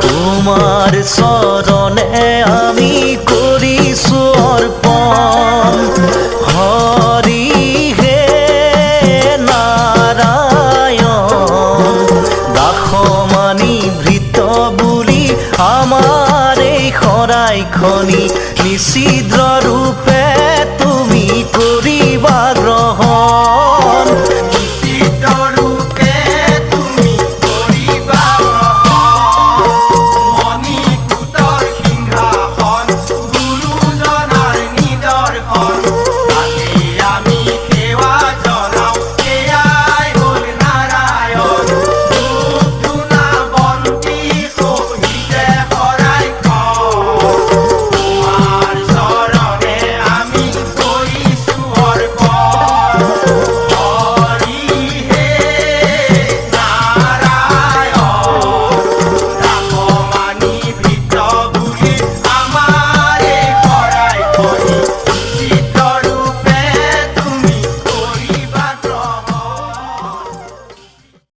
তোমার চরণে আমি কৰিছো অৰ্পণ হৰি হে নাৰায়ণ দাসমানি ভৃত বুলি আমাৰ এই শৰাইখনি নিচিদ্ৰ ৰূপে